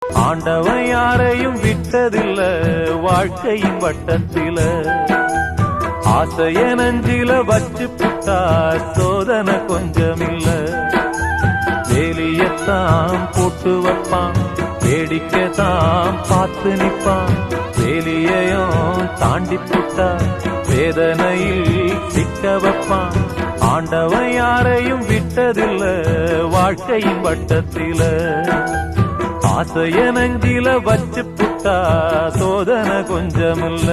ஆண்டவன் யாரையும் விட்டதில்ல வாழ்க்கையின் வட்டத்தில, ஆசைய நஞ்சில வச்சு புட்டா சோதனை கொஞ்சமில்ல. வேலியத்தான் போட்டு வைப்பான், வேடிக்கைத்தான் பார்த்து நிப்பான். வேலியையும் தாண்டி புட்டா வேதனையில் சிக்க வைப்பான். ஆண்டவன் யாரையும் விட்டதில்ல வாழ்க்கையின் வட்டத்தில, ஆசைய நஞ்சில வச்சு புட்டா சோதனை கொஞ்சமில்ல.